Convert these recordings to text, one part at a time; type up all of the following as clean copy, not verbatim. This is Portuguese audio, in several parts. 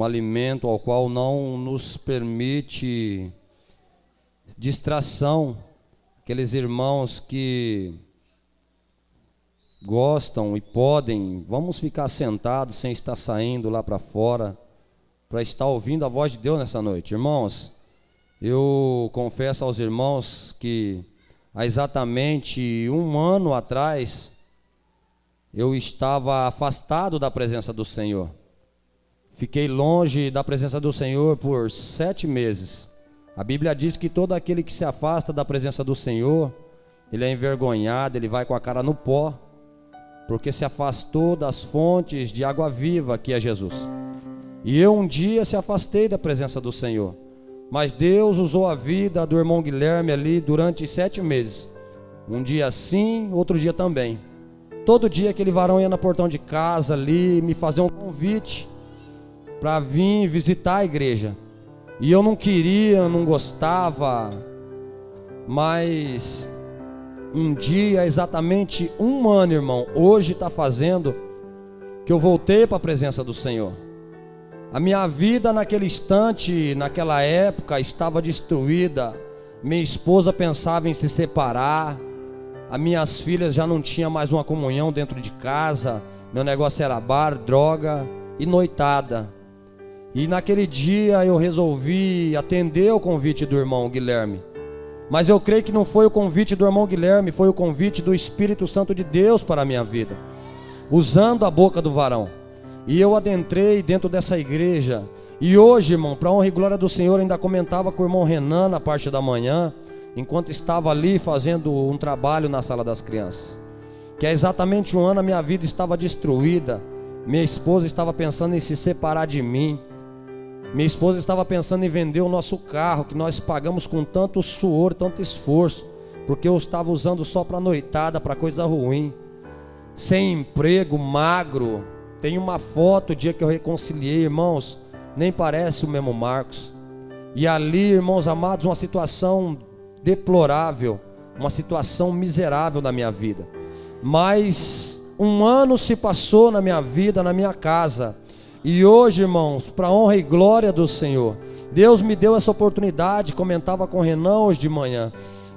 um alimento ao qual não nos permite distração. Aqueles irmãos que gostam e podem, vamos ficar sentados sem estar saindo lá para fora, para estar ouvindo a voz de Deus nessa noite. Irmãos, eu confesso aos irmãos que há exatamente 1 ano atrás, eu estava afastado da presença do Senhor. Fiquei longe da presença do Senhor por 7 meses. A Bíblia diz que todo aquele que se afasta da presença do Senhor, ele é envergonhado, ele vai com a cara no pó, porque se afastou das fontes de água viva, que é Jesus. E eu um dia se afastei da presença do Senhor, mas Deus usou a vida do irmão Guilherme ali durante 7 meses. Um dia sim, outro dia também. Todo dia aquele varão ia no portão de casa ali, me fazer um convite para vir visitar a igreja. E eu não queria, não gostava, mas um dia, exatamente 1 ano, irmão, hoje está fazendo que eu voltei para a presença do Senhor. A minha vida naquele instante, naquela época, estava destruída. Minha esposa pensava em se separar, as minhas filhas já não tinham mais uma comunhão dentro de casa, meu negócio era bar, droga e noitada. E naquele dia eu resolvi atender o convite do irmão Guilherme. Mas eu creio que não foi o convite do irmão Guilherme, foi o convite do Espírito Santo de Deus para a minha vida, usando a boca do varão. E eu adentrei dentro dessa igreja. E hoje, irmão, para a honra e glória do Senhor, ainda comentava com o irmão Renan na parte da manhã, enquanto estava ali fazendo um trabalho na sala das crianças, que há exatamente 1 ano a minha vida estava destruída. Minha esposa estava pensando em se separar de mim. Minha esposa estava pensando em vender o nosso carro, que nós pagamos com tanto suor, tanto esforço, porque eu estava usando só para noitada, para coisa ruim, sem emprego, magro. Tem uma foto, o dia que eu reconciliei, irmãos, nem parece o mesmo Marcos. E ali, irmãos amados, uma situação deplorável, uma situação miserável na minha vida. Mas 1 ano se passou na minha vida, na minha casa. E hoje, irmãos, para a honra e glória do Senhor, Deus me deu essa oportunidade. Comentava com o Renan hoje de manhã,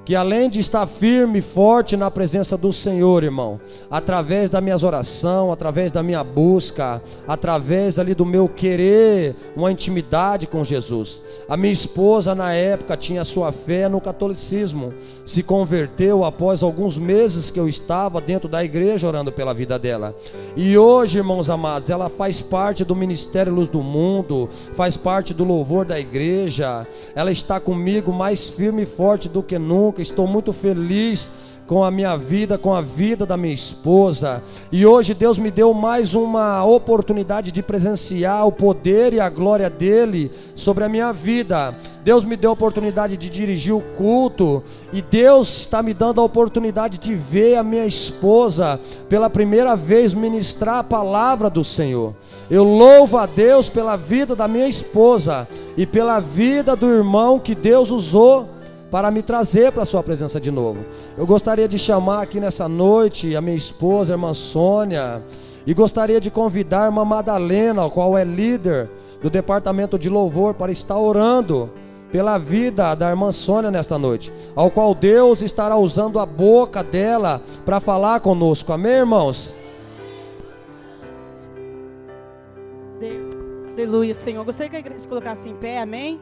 que além de estar firme e forte na presença do Senhor, irmão, através das minhas orações, através da minha busca, através ali do meu querer, uma intimidade com Jesus. A minha esposa na época tinha sua fé no catolicismo, se converteu após alguns meses que eu estava dentro da igreja orando pela vida dela. E hoje, irmãos amados, ela faz parte do Ministério Luz do Mundo, faz parte do louvor da igreja. Ela está comigo mais firme e forte do que nunca. Estou muito feliz com a minha vida, com a vida da minha esposa. E hoje Deus me deu mais uma oportunidade de presenciar o poder e a glória dele sobre a minha vida. Deus me deu a oportunidade de dirigir o culto, e Deus está me dando a oportunidade de ver a minha esposa pela primeira vez ministrar a palavra do Senhor. Eu louvo a Deus pela vida da minha esposa e pela vida do irmão que Deus usou para me trazer para a sua presença de novo. Eu gostaria de chamar aqui nessa noite a minha esposa, a irmã Sônia, e gostaria de convidar a irmã Madalena, a qual é líder do departamento de louvor, para estar orando pela vida da irmã Sônia nesta noite, ao qual Deus estará usando a boca dela para falar conosco. Amém, irmãos? Deus, aleluia, Senhor. Gostaria que a igreja se colocasse em pé, amém?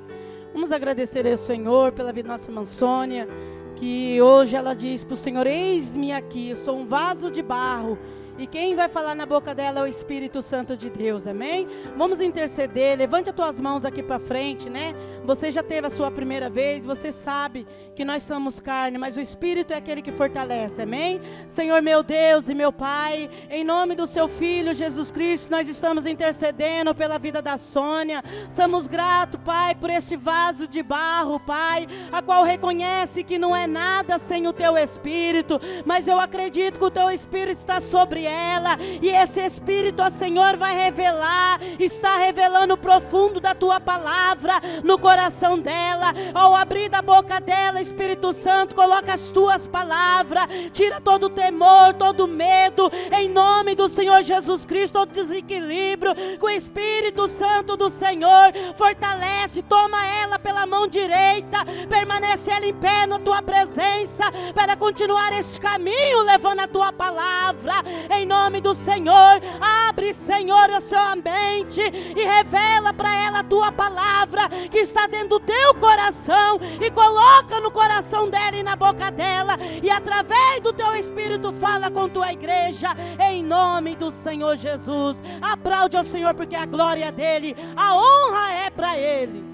Vamos agradecer ao Senhor pela vida da nossa irmã Sônia, que hoje ela diz para o Senhor: eis-me aqui, eu sou um vaso de barro, e quem vai falar na boca dela é o Espírito Santo de Deus, amém? Vamos interceder. Levante as tuas mãos aqui para frente, né? Você já teve a sua primeira vez, você sabe que nós somos carne, mas o Espírito é aquele que fortalece, amém? Senhor meu Deus e meu Pai, em nome do seu Filho Jesus Cristo, nós estamos intercedendo pela vida da Sônia. Somos gratos, Pai, por este vaso de barro, Pai, a qual reconhece que não é nada sem o teu Espírito, mas eu acredito que o teu Espírito está sobre sobre ela. E esse Espírito, ó Senhor, vai revelar, está revelando o profundo da tua palavra no coração dela. Ao abrir da boca dela, Espírito Santo, coloca as tuas palavras, tira todo o temor, todo o medo, em nome do Senhor Jesus Cristo, todo desequilíbrio, com o Espírito Santo do Senhor, fortalece, toma ela pela mão direita, permanece ela em pé na tua presença, para continuar este caminho, levando a tua palavra, em nome do Senhor. Abre, Senhor, a sua mente e revela para ela a tua palavra, que está dentro do teu coração, e coloca no coração dela e na boca dela, e através do teu Espírito fala com tua igreja, em nome do Senhor Jesus. Aplaude ao Senhor, porque a glória é dele, a honra é para ele.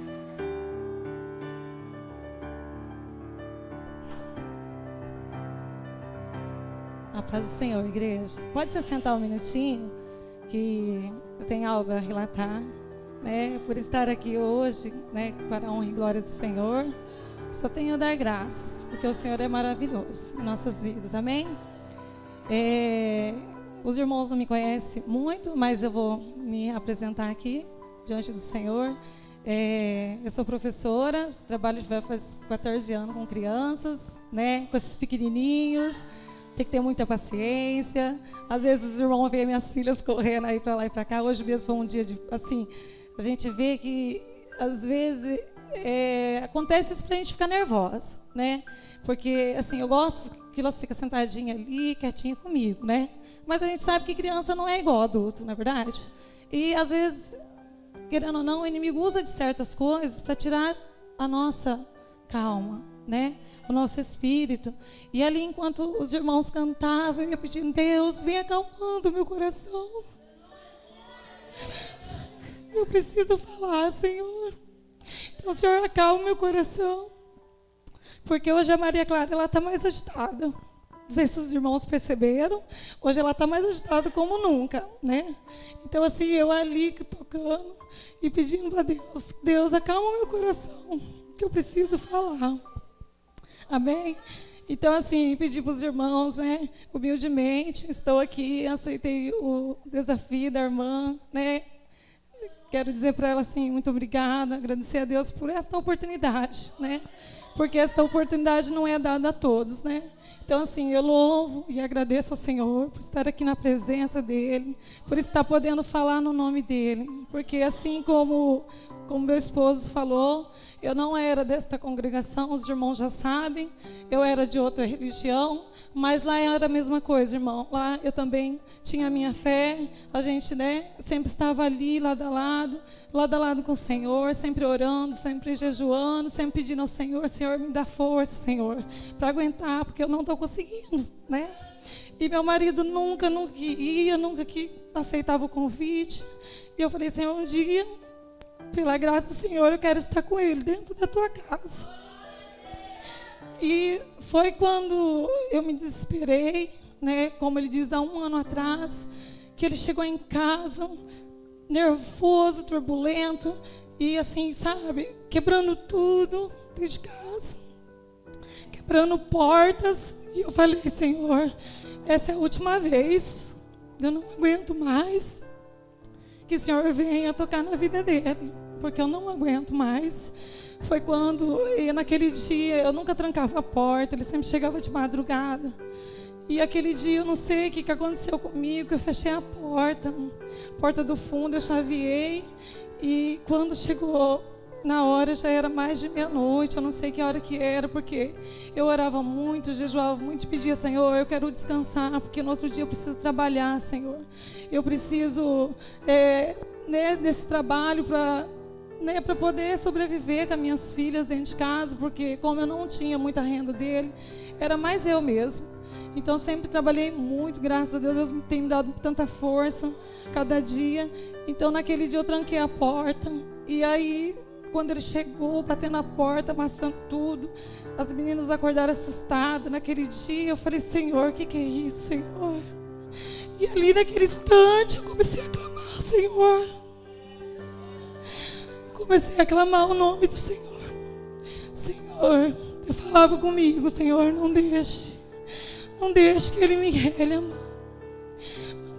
A paz do Senhor, igreja. Pode se sentar um minutinho, que eu tenho algo a relatar, né? Por estar aqui hoje, né? Para a honra e glória do Senhor. Só tenho a dar graças, porque o Senhor é maravilhoso em nossas vidas, amém? Os irmãos não me conhecem muito, mas eu vou me apresentar aqui, diante do Senhor. Eu sou professora, trabalho já faz 14 anos com crianças, né? Com esses pequenininhos. Tem que ter muita paciência. Às vezes os irmãos veem minhas filhas correndo aí para lá e para cá. Hoje mesmo foi um dia de, assim, a gente vê que às vezes acontece isso para a gente ficar nervosa, né? Porque assim, eu gosto que elas ficam sentadinhas ali, quietinha comigo, né? Mas a gente sabe que criança não é igual adulto, não é verdade? E às vezes, querendo ou não, o inimigo usa de certas coisas para tirar a nossa calma, né? O nosso espírito. E ali, enquanto os irmãos cantavam, eu ia pedindo: Deus, vem acalmando o meu coração. Eu preciso falar, Senhor. Então, Senhor, acalma o meu coração. Porque hoje a Maria Clara, ela está mais agitada. Não sei se os irmãos perceberam. Hoje ela está mais agitada como nunca, né? Então, assim, eu ali tocando e pedindo para Deus: Deus, acalma o meu coração, que eu preciso falar. Amém? Então, assim, pedi para os irmãos, né, humildemente, estou aqui, aceitei o desafio da irmã, né? Quero dizer para ela, assim, muito obrigada, agradecer a Deus por esta oportunidade, né? Porque esta oportunidade não é dada a todos, né? Então, assim, eu louvo e agradeço ao Senhor por estar aqui na presença dEle, por estar podendo falar no nome dEle. Porque, assim como meu esposo falou, eu não era desta congregação, os irmãos já sabem, eu era de outra religião, mas lá era a mesma coisa, irmão. Lá eu também tinha a minha fé, a gente, né, sempre estava ali, lado a lado com o Senhor, sempre orando, sempre jejuando, sempre pedindo ao Senhor: Senhor, me dá força, Senhor, para aguentar, porque eu não estou conseguindo, né? E meu marido nunca ia, nunca que aceitava o convite. E eu falei: Senhor, um dia, pela graça do Senhor, eu quero estar com ele dentro da tua casa. E foi quando eu me desesperei, né? Como ele diz, há 1 ano atrás, que ele chegou em casa nervoso, turbulento, e assim, sabe, quebrando tudo dentro de casa, quebrando portas. E eu falei: Senhor, essa é a última vez, eu não aguento mais, que o Senhor venha tocar na vida dele, porque eu não aguento mais. Foi quando, naquele dia, eu nunca trancava a porta, ele sempre chegava de madrugada. E aquele dia, eu não sei o que aconteceu comigo, eu fechei a porta do fundo, eu chaveei, e quando chegou na hora, já era mais de meia-noite, eu não sei que hora que era, porque eu orava muito, jejuava muito, pedia: Senhor, eu quero descansar, porque no outro dia eu preciso trabalhar, Senhor. Eu preciso desse trabalho para poder sobreviver com as minhas filhas dentro de casa, porque como eu não tinha muita renda dele, era mais eu mesmo. Então sempre trabalhei muito, graças a Deus, Deus tem me dado tanta força cada dia. Então naquele dia eu tranquei a porta, e aí quando ele chegou, batendo na porta, amassando tudo, as meninas acordaram assustadas. Naquele dia eu falei: Senhor, o que é isso, Senhor? E ali naquele instante eu comecei a clamar: Senhor. Comecei a clamar o nome do Senhor. Senhor, eu falava comigo: Senhor, não deixe que ele me rele a mão.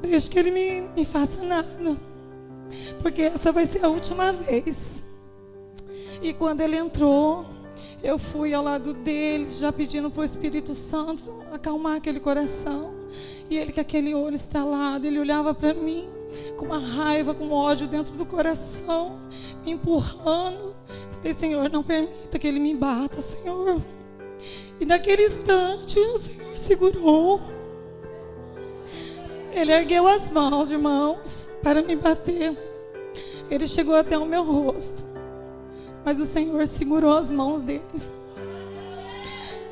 deixe que ele me faça nada, porque essa vai ser a última vez. E quando ele entrou, eu fui ao lado dele, já pedindo para o Espírito Santo acalmar aquele coração. E ele, com aquele olho estralado, ele olhava para mim com uma raiva, com ódio dentro do coração, me empurrando. Falei: Senhor, não permita que ele me bata, Senhor. E naquele instante o Senhor segurou. Ele ergueu as mãos, irmãos, para me bater. Ele chegou até o meu rosto, mas o Senhor segurou as mãos dele.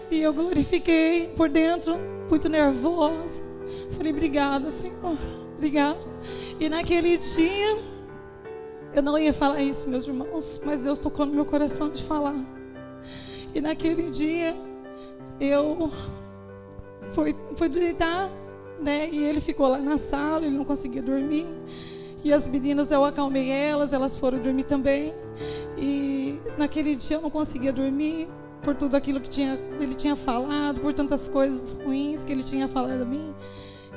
E eu glorifiquei por dentro, muito nervosa. Falei: obrigada, Senhor, obrigada. E naquele dia, eu não ia falar isso, meus irmãos, mas Deus tocou no meu coração de falar. E naquele dia, eu fui deitar, né? E ele ficou lá na sala, ele não conseguia dormir. E as meninas, eu acalmei elas foram dormir também. E naquele dia eu não conseguia dormir por tudo aquilo que ele tinha falado, por tantas coisas ruins que ele tinha falado a mim.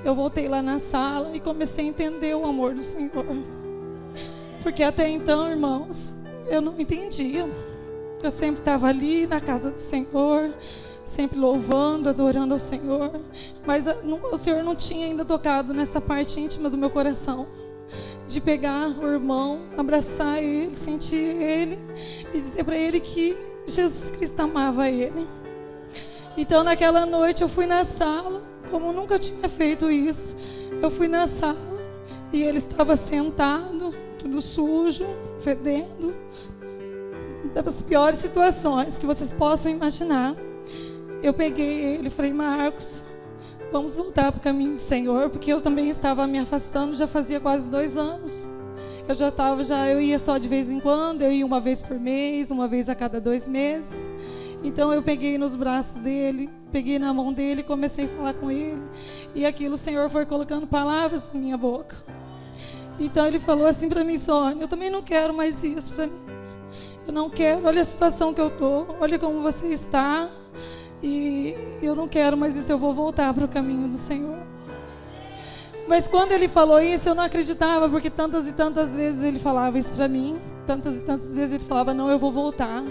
Eu voltei lá na sala e comecei a entender o amor do Senhor. Porque até então, irmãos, eu não entendia. Eu sempre estava ali na casa do Senhor, sempre louvando, adorando ao Senhor. Mas o Senhor não tinha ainda tocado nessa parte íntima do meu coração, de pegar o irmão, abraçar ele, sentir ele e dizer para ele que Jesus Cristo amava ele. Então naquela noite eu fui na sala, como nunca tinha feito isso. Eu fui na sala e ele estava sentado, tudo sujo, fedendo, das piores situações que vocês possam imaginar. Eu peguei ele e falei: Marcos, vamos voltar para o caminho do Senhor, porque eu também estava me afastando, já fazia quase 2 anos. Eu ia só de vez em quando, eu ia uma vez por mês, uma vez a cada 2 meses. Então eu peguei nos braços dele, peguei na mão dele, comecei a falar com ele. E aquilo o Senhor foi colocando palavras na minha boca. Então ele falou assim para mim: Sônia, eu também não quero mais isso para mim. Eu não quero, olha a situação que eu estou, olha como você está. E eu não quero mais isso, eu vou voltar para o caminho do Senhor. Mas quando ele falou isso, eu não acreditava, porque tantas e tantas vezes ele falava isso para mim. Tantas e tantas vezes ele falava: não, eu vou voltar,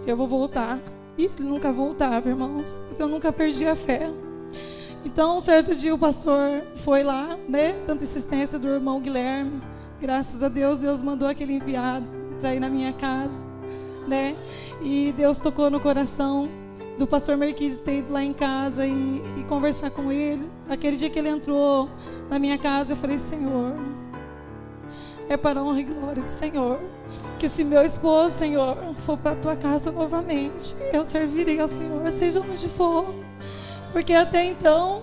eu vou voltar. E ele nunca voltava, irmãos, mas eu nunca perdi a fé. Então, um certo dia o pastor foi lá, né? Tanta insistência do irmão Guilherme. Graças a Deus, Deus mandou aquele enviado para ir na minha casa, né? E Deus tocou no coração do pastor Merquides ter ido lá em casa e conversar com ele. Aquele dia que ele entrou na minha casa, eu falei: Senhor, é para a honra e glória do Senhor, que se meu esposo, Senhor, for para a tua casa novamente, eu servirei ao Senhor, seja onde for. Porque até então,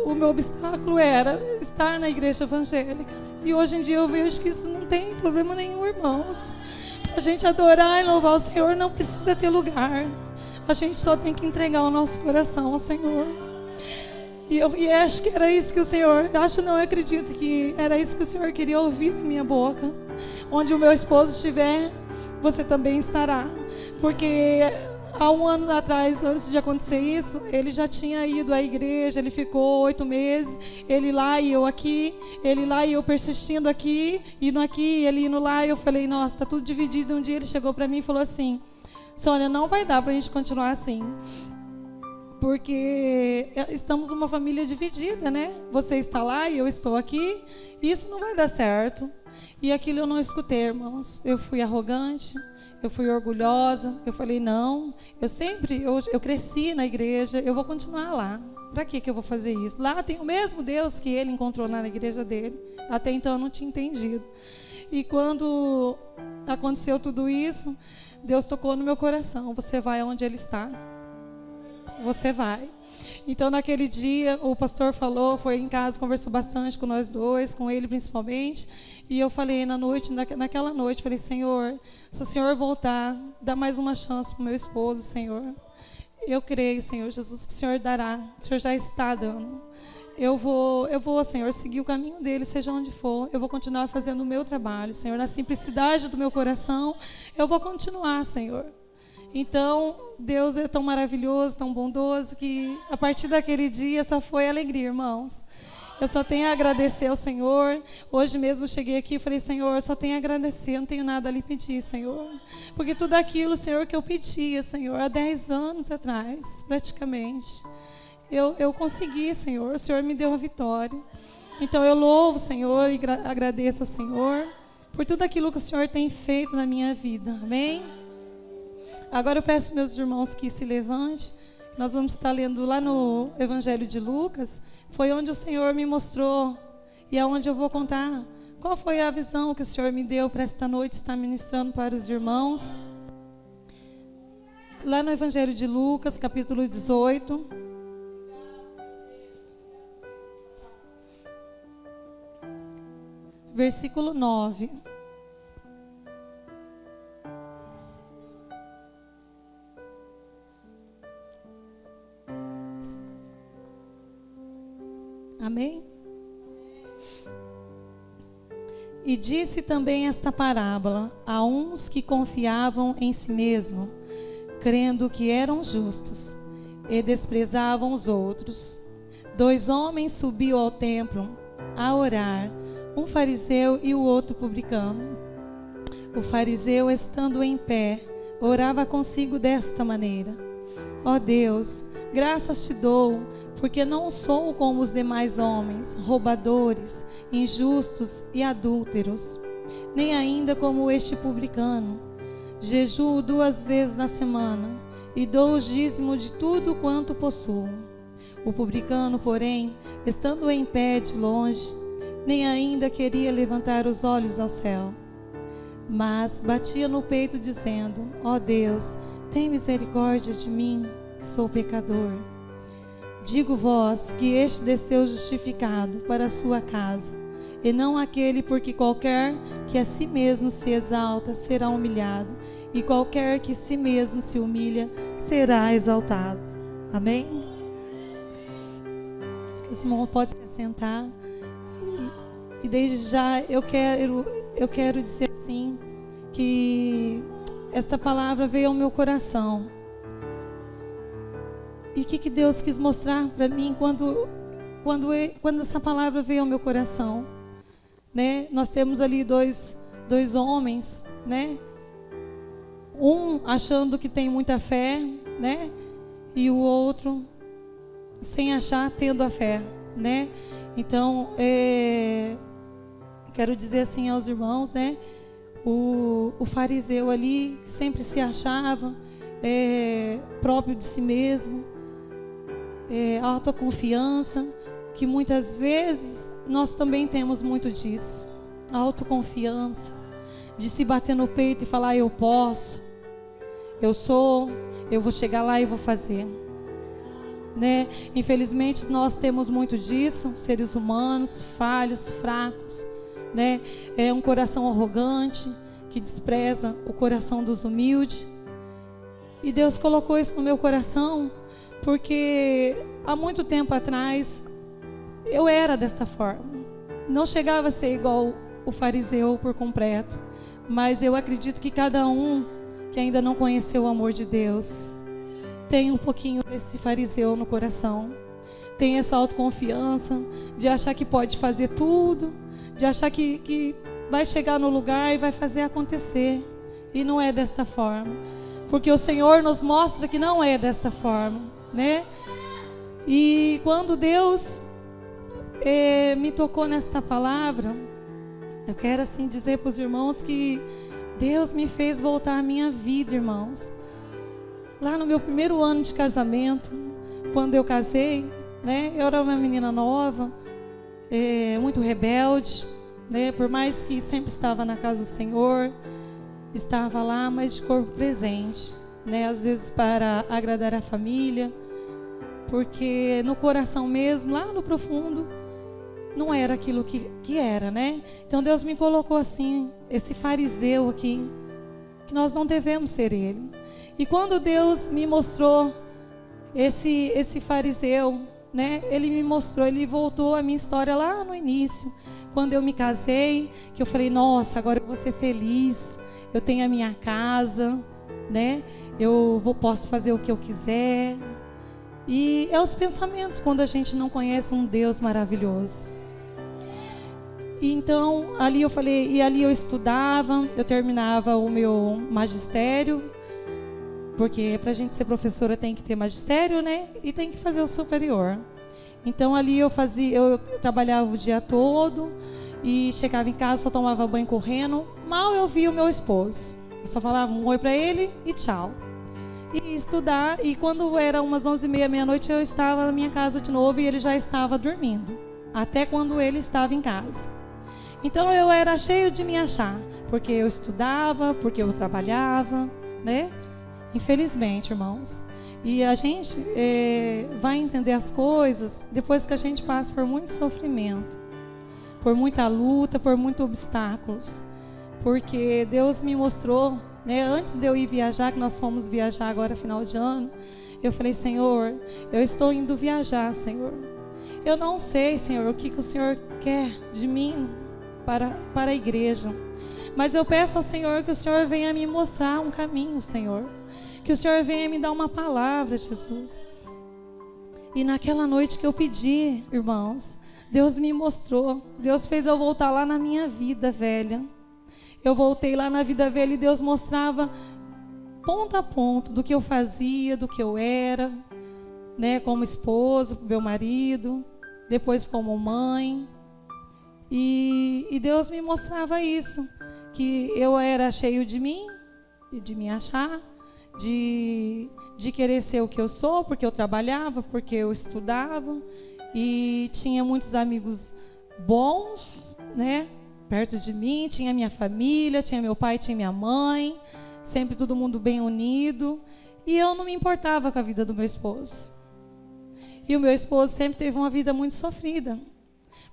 o meu obstáculo era estar na igreja evangélica. E hoje em dia eu vejo que isso não tem problema nenhum, irmãos. Para a gente adorar e louvar o Senhor não precisa ter lugar. A gente só tem que entregar o nosso coração ao Senhor. E acho que era isso que o Senhor... eu acredito que era isso que o Senhor queria ouvir da minha boca. Onde o meu esposo estiver, você também estará. Porque há 1 ano atrás, antes de acontecer isso, ele já tinha ido à igreja, ele ficou 8 meses, ele lá e eu aqui, ele lá e eu persistindo aqui, ele indo lá, e eu falei: nossa, está tudo dividido. Um dia ele chegou para mim e falou assim: Sônia, não vai dar para a gente continuar assim, porque estamos uma família dividida, né? Você está lá e eu estou aqui, e isso não vai dar certo. E aquilo eu não escutei, irmãos. Eu fui arrogante, eu fui orgulhosa, eu falei: não, eu cresci na igreja, eu vou continuar lá. Para que eu vou fazer isso? Lá tem o mesmo Deus que ele encontrou na igreja dele. Até então eu não tinha entendido. E quando aconteceu tudo isso, Deus tocou no meu coração: você vai aonde ele está. Você vai. Então naquele dia o pastor falou, foi em casa, conversou bastante com nós dois, com ele principalmente. E eu falei naquela noite, falei: Senhor, se o Senhor voltar, dá mais uma chance para o meu esposo, Senhor. Eu creio, Senhor Jesus, que o Senhor dará. O Senhor já está dando. Eu vou, Senhor, seguir o caminho dele, seja onde for. Eu vou continuar fazendo o meu trabalho, Senhor. Na simplicidade do meu coração, eu vou continuar, Senhor. Então, Deus é tão maravilhoso, tão bondoso, que a partir daquele dia só foi alegria, irmãos. Eu só tenho a agradecer ao Senhor. Hoje mesmo cheguei aqui e falei, Senhor, eu só tenho a agradecer, não tenho nada a lhe pedir, Senhor. Porque tudo aquilo, Senhor, que eu pedia, Senhor, há 10 anos atrás, praticamente, eu consegui, Senhor. O Senhor me deu a vitória. Então eu louvo o Senhor e agradeço ao Senhor por tudo aquilo que o Senhor tem feito na minha vida. Amém? Agora eu peço meus irmãos que se levantem. Nós vamos estar lendo lá no Evangelho de Lucas. Foi onde o Senhor me mostrou e é onde eu vou contar qual foi a visão que o Senhor me deu para esta noite estar ministrando para os irmãos. Lá no Evangelho de Lucas, capítulo 18. Versículo 9. Amém? E disse também esta parábola a uns que confiavam em si mesmo, crendo que eram justos, e desprezavam os outros. 2 homens subiam ao templo a orar, um fariseu e o outro publicano. O fariseu, estando em pé, orava consigo desta maneira: ó Deus, graças te dou, porque não sou como os demais homens, roubadores, injustos e adúlteros, nem ainda como este publicano. Jejuo 2 vezes na semana e dou o dízimo de tudo quanto possuo. O publicano, porém, estando em pé de longe, nem ainda queria levantar os olhos ao céu, mas batia no peito dizendo: ó Deus, tem misericórdia de mim, que sou pecador. Digo-vos que este desceu justificado para a sua casa, e não aquele, porque qualquer que a si mesmo se exalta será humilhado, e qualquer que si mesmo se humilha será exaltado. Amém? Os irmãos podem se assentar. E desde já eu quero dizer assim, que esta palavra veio ao meu coração. E o que Deus quis mostrar para mim quando essa palavra veio ao meu coração, né? Nós temos ali dois homens, né? Um achando que tem muita fé, né? E o outro sem achar, tendo a fé, né? Então, quero dizer assim aos irmãos, né? O fariseu ali sempre se achava próprio de si mesmo, autoconfiança, que muitas vezes nós também temos muito disso, autoconfiança, de se bater no peito e falar: eu posso, eu vou chegar lá e vou fazer, né? Infelizmente nós temos muito disso, seres humanos falhos, fracos, né? É um coração arrogante que despreza o coração dos humildes. E Deus colocou isso no meu coração porque há muito tempo atrás eu era desta forma. Não chegava a ser igual o fariseu por completo, mas eu acredito que cada um que ainda não conheceu o amor de Deus tem um pouquinho desse fariseu no coração. Tem essa autoconfiança de achar que pode fazer tudo, de achar que vai chegar no lugar e vai fazer acontecer. E não é desta forma, porque o Senhor nos mostra que não é desta forma, né? E quando Deus me tocou nesta palavra, eu quero assim dizer para os irmãos que Deus me fez voltar à minha vida, irmãos. Lá no meu primeiro ano de casamento, quando eu casei, né? Eu era uma menina nova, muito rebelde, né? Por mais que sempre estava na casa do Senhor, estava lá, mas de corpo presente, né? Às vezes para agradar a família, porque no coração mesmo, lá no profundo, não era aquilo que era, né? Então Deus me colocou assim, esse fariseu aqui, que nós não devemos ser ele. E quando Deus me mostrou esse fariseu, né? Ele me mostrou, ele voltou a minha história lá no início, quando eu me casei, que eu falei: nossa, agora eu vou ser feliz, eu tenho a minha casa, né? Posso fazer o que eu quiser. E é os pensamentos quando a gente não conhece um Deus maravilhoso. E então, ali eu falei, e ali eu estudava, eu terminava o meu magistério, porque para a gente ser professora tem que ter magistério, né? E tem que fazer o superior. Então ali eu trabalhava o dia todo e chegava em casa, só tomava banho correndo. Mal eu via o meu esposo. Eu só falava um oi para ele e tchau. E estudar, e quando era umas 11h30, meia-noite, eu estava na minha casa de novo e ele já estava dormindo. Até quando ele estava em casa. Então eu era cheio de me achar, porque eu estudava, porque eu trabalhava, né? Infelizmente, irmãos. E a gente vai entender as coisas depois que a gente passa por muito sofrimento, por muita luta, por muitos obstáculos. Porque Deus me mostrou, né, antes de eu ir viajar, que nós fomos viajar agora final de ano, eu falei, Senhor, eu estou indo viajar, Senhor. Eu não sei, Senhor, o que o Senhor quer de mim para a igreja. Mas eu peço ao Senhor que o Senhor venha me mostrar um caminho, Senhor. Que o Senhor venha me dar uma palavra, Jesus. E naquela noite que eu pedi, irmãos, Deus me mostrou. Deus fez eu voltar lá na minha vida velha. Eu voltei lá na vida velha e Deus mostrava ponto a ponto do que eu fazia, do que eu era, né, como esposo, meu marido, depois como mãe. E Deus me mostrava isso, que eu era cheio de mim, e de me achar, de querer ser o que eu sou, porque eu trabalhava, porque eu estudava, e tinha muitos amigos bons, né, perto de mim, tinha minha família, tinha meu pai, tinha minha mãe, sempre todo mundo bem unido, e eu não me importava com a vida do meu esposo. E o meu esposo sempre teve uma vida muito sofrida,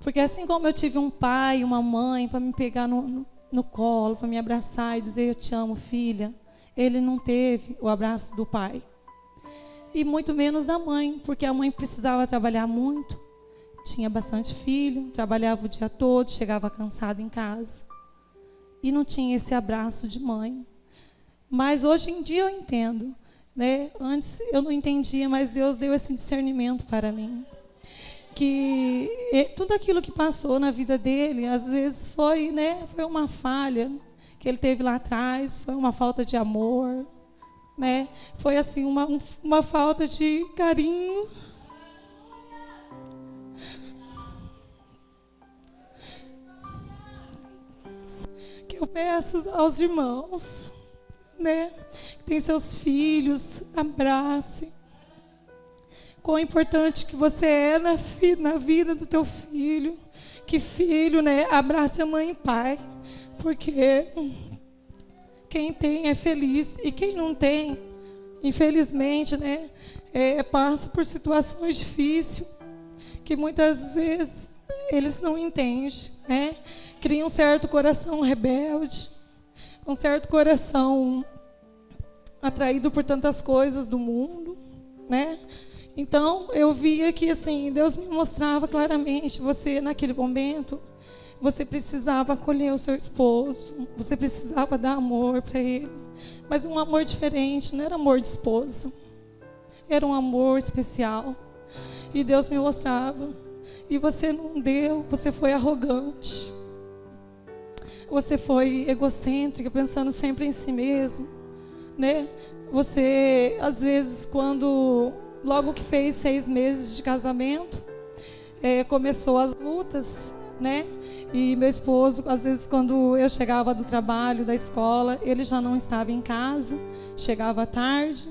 porque assim como eu tive um pai e uma mãe para me pegar no colo, para me abraçar e dizer eu te amo, filha, ele não teve o abraço do pai. E muito menos da mãe, porque a mãe precisava trabalhar muito, tinha bastante filho, trabalhava o dia todo, chegava cansada em casa. E não tinha esse abraço de mãe. Mas hoje em dia eu entendo, né? Antes eu não entendia, mas Deus deu esse discernimento para mim. Que tudo aquilo que passou na vida dele, às vezes foi, né, foi uma falha que ele teve lá atrás, foi uma falta de amor, né? Foi assim uma falta de carinho. Que eu peço aos irmãos, né, que tem seus filhos, abrace. Quão importante que você é na vida do teu filho. Que filho, né, abrace a mãe e pai. Porque quem tem é feliz. E quem não tem, infelizmente, né, passa por situações difíceis. Que muitas vezes eles não entendem, né? Cria um certo coração rebelde. Um certo coração atraído por tantas coisas do mundo, né? Então, eu via que, assim, Deus me mostrava claramente, você, naquele momento, você precisava acolher o seu esposo, você precisava dar amor para ele, mas um amor diferente, não era amor de esposa, era um amor especial. E Deus me mostrava, e você não deu, você foi arrogante, você foi egocêntrica, pensando sempre em si mesmo, né? Você, às vezes, logo que fez 6 meses de casamento, começou as lutas, né? E meu esposo, às vezes, quando eu chegava do trabalho, da escola, ele já não estava em casa, chegava tarde.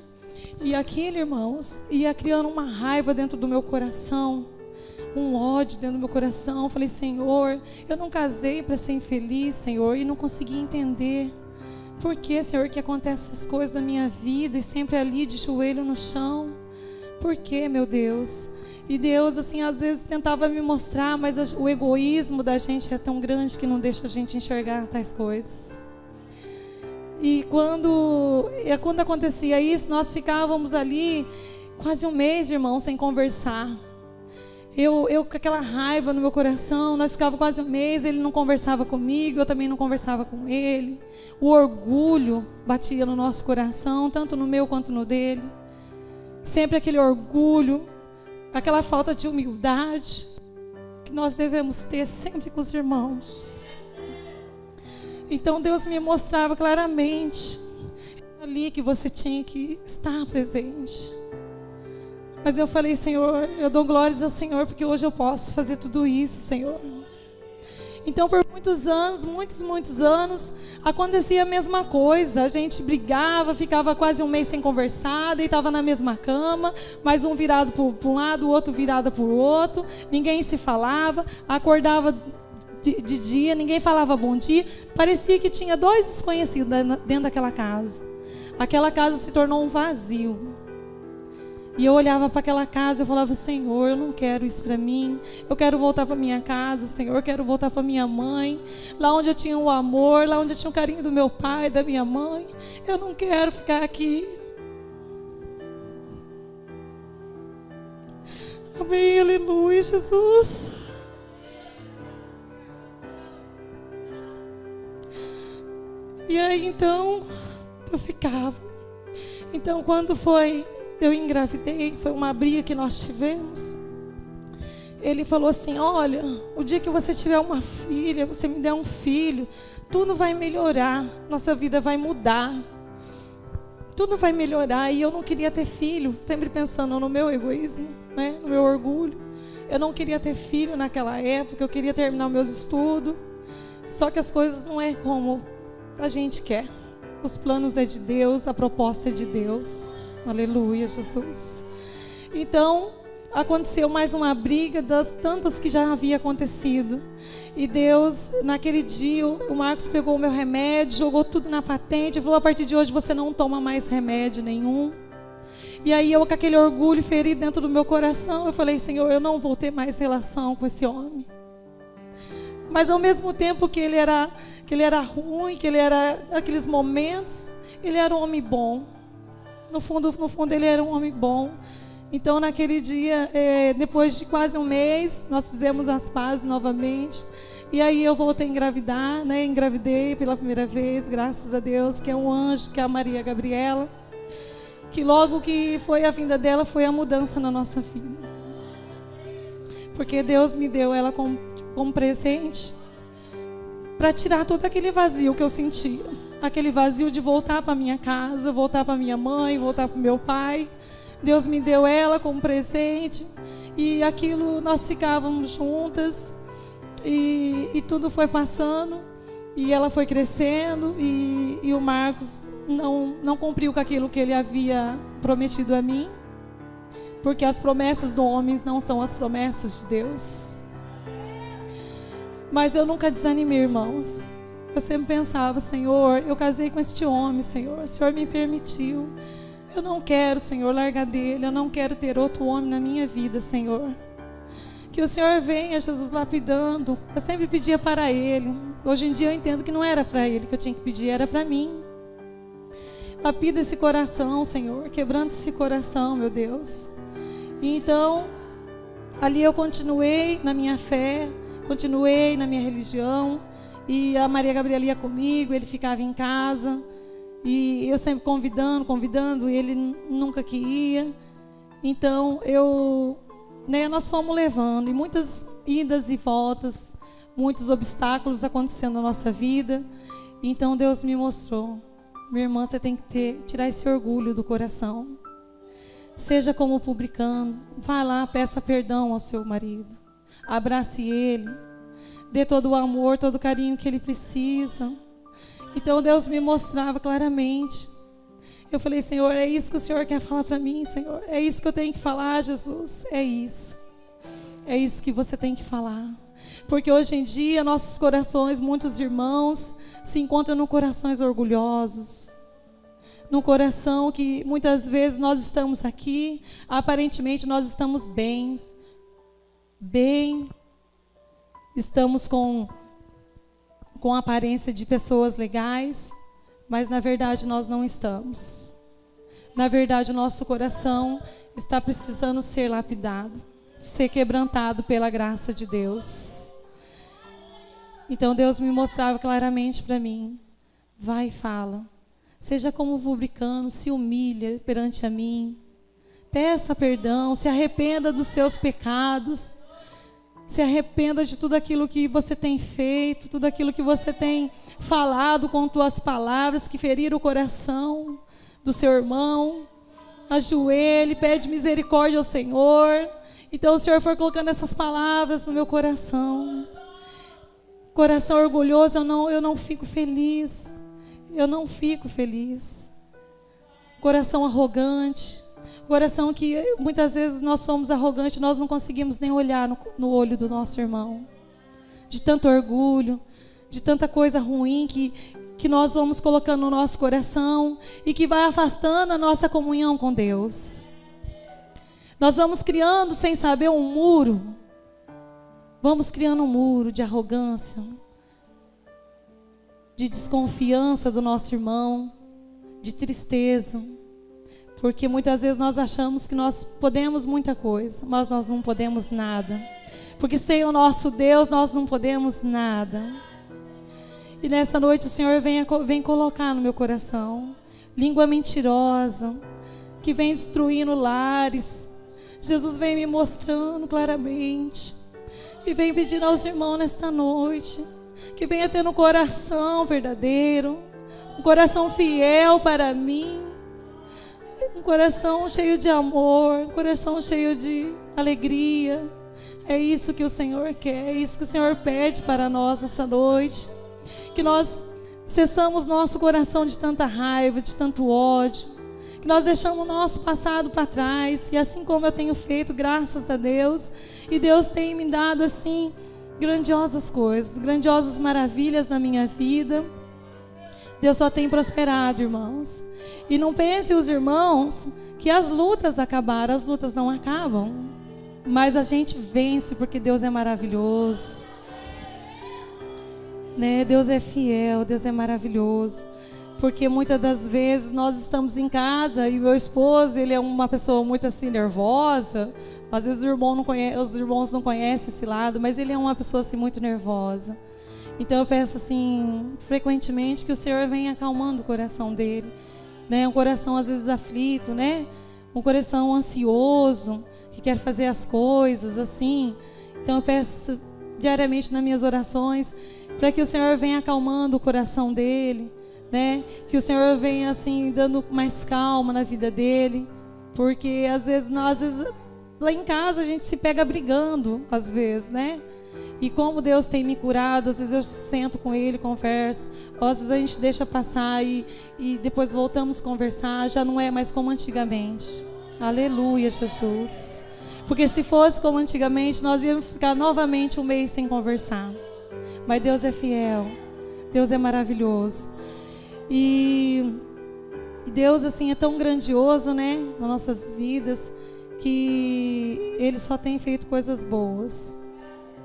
E aquilo, irmãos, ia criando uma raiva dentro do meu coração, um ódio dentro do meu coração. Eu falei, Senhor, eu não casei para ser infeliz, Senhor, e não consegui entender. Por que, Senhor, que acontecem essas coisas na minha vida e sempre ali de joelho no chão? Por que, meu Deus? E Deus, assim, às vezes tentava me mostrar, mas o egoísmo da gente é tão grande que não deixa a gente enxergar tais coisas. E quando acontecia isso, nós ficávamos ali quase um mês, irmão, sem conversar. Eu com aquela raiva no meu coração, nós ficávamos quase um mês, ele não conversava comigo, eu também não conversava com ele. O orgulho batia no nosso coração, tanto no meu quanto no dele. sempre aquele orgulho, aquela falta de humildade que nós devemos ter sempre com os irmãos. Então Deus me mostrava claramente ali que você tinha que estar presente. Mas eu falei, Senhor, eu dou glórias ao Senhor, porque hoje eu posso fazer tudo isso, Senhor. Então por muitos anos, acontecia a mesma coisa. A gente brigava, ficava quase um mês sem conversar, deitava na mesma cama, mais um virado para um lado, o outro virado para o outro, ninguém se falava, acordava de dia, ninguém falava bom dia. Parecia que tinha 2 desconhecidos dentro daquela casa. Aquela casa se tornou um vazio. E eu olhava para aquela casa e eu falava, Senhor, eu não quero isso para mim. Eu quero voltar para minha casa, Senhor, eu quero voltar para minha mãe. Lá onde eu tinha o amor, lá onde eu tinha o carinho do meu pai, da minha mãe. Eu não quero ficar aqui. Amém, aleluia, Jesus. E aí então, eu ficava. Então quando eu engravidei, foi uma briga que nós tivemos. Ele falou assim, olha, o dia que você tiver uma filha, você me der um filho, tudo vai melhorar, nossa vida vai mudar. Tudo vai melhorar. E eu não queria ter filho, sempre pensando no meu egoísmo, né, no meu orgulho. Eu não queria ter filho naquela época, eu queria terminar meus estudos. Só que as coisas não é como a gente quer. Os planos é de Deus, a proposta é de Deus. Aleluia, Jesus. Então, aconteceu mais uma briga das tantas que já havia acontecido. E Deus, naquele dia, o Marcos pegou o meu remédio, jogou tudo na patente, falou, a partir de hoje você não toma mais remédio nenhum. E aí eu, com aquele orgulho ferido dentro do meu coração, eu falei, Senhor, eu não vou ter mais relação com esse homem. Mas ao mesmo tempo que ele era ruim, que ele era aqueles momentos, ele era um homem bom. No fundo ele era um homem bom. Então naquele dia, depois de quase um mês, nós fizemos as pazes novamente. E aí eu voltei a engravidar, né? Engravidei pela primeira vez, graças a Deus, que é um anjo, que é a Maria Gabriela. Que logo que foi a vinda dela, foi a mudança na nossa vida. Porque Deus me deu ela como presente para tirar todo aquele vazio que eu sentia. Aquele vazio de voltar para minha casa, voltar para minha mãe, voltar para o meu pai. Deus me deu ela como presente. E aquilo, nós ficávamos juntas. E tudo foi passando. E ela foi crescendo. E o Marcos não cumpriu com aquilo que ele havia prometido a mim. Porque as promessas do homem não são as promessas de Deus. Mas eu nunca desanimei, irmãos. Eu sempre pensava, Senhor, eu casei com este homem, Senhor. O Senhor me permitiu. Eu não quero, Senhor, largar dele. Eu não quero ter outro homem na minha vida, Senhor. Que o Senhor venha, Jesus, lapidando. Eu sempre pedia para ele. Hoje em dia eu entendo que não era para ele que eu tinha que pedir, era para mim. Lapida esse coração, Senhor. Quebrando esse coração, meu Deus. E então, ali eu continuei na minha fé. Continuei na minha religião. E a Maria Gabriela ia comigo, ele ficava em casa. E eu sempre convidando, e ele nunca que ia. Então, nós fomos levando. E muitas idas e voltas, muitos obstáculos acontecendo na nossa vida. Então, Deus me mostrou. Minha irmã, você tem que tirar esse orgulho do coração. Seja como publicano. Vá lá, peça perdão ao seu marido. Abrace ele. Dê todo o amor, todo o carinho que ele precisa. Então Deus me mostrava claramente. Eu falei, Senhor, é isso que o Senhor quer falar para mim, Senhor. É isso que eu tenho que falar, Jesus. É isso. É isso que você tem que falar. Porque hoje em dia, nossos corações, muitos irmãos, se encontram no corações orgulhosos. No coração que muitas vezes nós estamos aqui, aparentemente nós estamos bem. Estamos com a aparência de pessoas legais, mas na verdade nós não estamos. Na verdade o nosso coração está precisando ser lapidado, ser quebrantado pela graça de Deus. Então Deus me mostrava claramente para mim, vai e fala, seja como publicano, se humilha perante a mim, Peça perdão, se arrependa dos seus pecados. Se arrependa de tudo aquilo que você tem feito, tudo aquilo que você tem falado com tuas palavras que feriram o coração do seu irmão. Ajoelhe, pede misericórdia ao Senhor. Então o Senhor foi colocando essas palavras no meu coração. Coração orgulhoso, eu não fico feliz. Eu não fico feliz. Coração arrogante. Coração que muitas vezes nós somos arrogantes, nós não conseguimos nem olhar no olho do nosso irmão. De tanto orgulho, de tanta coisa ruim que nós vamos colocando no nosso coração e que vai afastando a nossa comunhão com Deus. Nós vamos criando sem saber um muro. Vamos criando um muro de arrogância, de desconfiança do nosso irmão, de tristeza. Porque muitas vezes nós achamos que nós podemos muita coisa, mas nós não podemos nada. Porque sem o nosso Deus nós não podemos nada. E nessa noite o Senhor vem colocar no meu coração língua mentirosa, que vem destruindo lares. Jesus vem me mostrando claramente. E vem pedindo aos irmãos nesta noite que venha ter um coração verdadeiro, um coração fiel para mim. Um coração cheio de amor, um coração cheio de alegria. É isso que o Senhor quer, é isso que o Senhor pede para nós essa noite. Que nós cessamos nosso coração de tanta raiva, de tanto ódio. Que nós deixamos o nosso passado para trás. E assim como eu tenho feito, graças a Deus. E Deus tem me dado assim grandiosas coisas, grandiosas maravilhas na minha vida. Deus só tem prosperado, irmãos. E não pense os irmãos que as lutas acabaram. As lutas não acabam. Mas a gente vence porque Deus é maravilhoso. Né? Deus é fiel, Deus é maravilhoso. Porque muitas das vezes nós estamos em casa e meu esposo, ele é uma pessoa muito assim nervosa. Às vezes os irmãos não conhecem esse lado, mas ele é uma pessoa assim muito nervosa. Então eu peço assim, frequentemente, que o Senhor venha acalmando o coração dele, né? Um coração às vezes aflito, né? Um coração ansioso, que quer fazer as coisas assim. Então eu peço diariamente nas minhas orações, para que o Senhor venha acalmando o coração dele, né? Que o Senhor venha assim, dando mais calma na vida dele. Porque às vezes lá em casa a gente se pega brigando, às vezes, né? E como Deus tem me curado, às vezes eu sento com Ele, converso. Às vezes a gente deixa passar e depois voltamos a conversar. Já não é mais como antigamente. Aleluia, Jesus. Porque se fosse como antigamente, nós íamos ficar novamente um mês sem conversar. Mas Deus é fiel. Deus é maravilhoso. E Deus assim é tão grandioso, né? Nas nossas vidas, que Ele só tem feito coisas boas.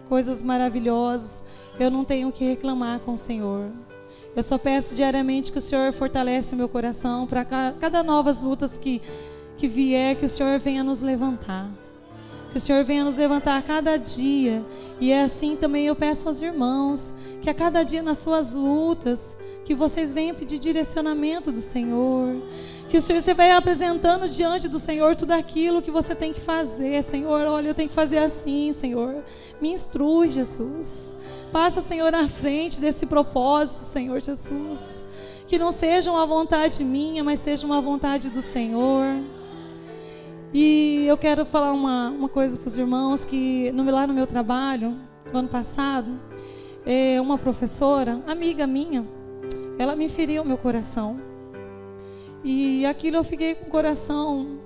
Coisas maravilhosas. Eu não tenho o que reclamar com o Senhor. Eu só peço diariamente que o Senhor fortalece o meu coração para cada novas lutas que vier, que o Senhor venha nos levantar. Que o Senhor venha nos levantar a cada dia. E é assim também eu peço aos irmãos, que a cada dia nas suas lutas, que vocês venham pedir direcionamento do Senhor. Que o Senhor, você vai apresentando diante do Senhor tudo aquilo que você tem que fazer. Senhor, olha, eu tenho que fazer assim, Senhor. Me instrui, Jesus. Passa, Senhor, na frente desse propósito, Senhor Jesus. Que não seja uma vontade minha, mas seja uma vontade do Senhor. E eu quero falar uma coisa para os irmãos, que lá no meu trabalho, no ano passado, uma professora, amiga minha, ela me feriu meu coração. E aquilo eu fiquei com o coração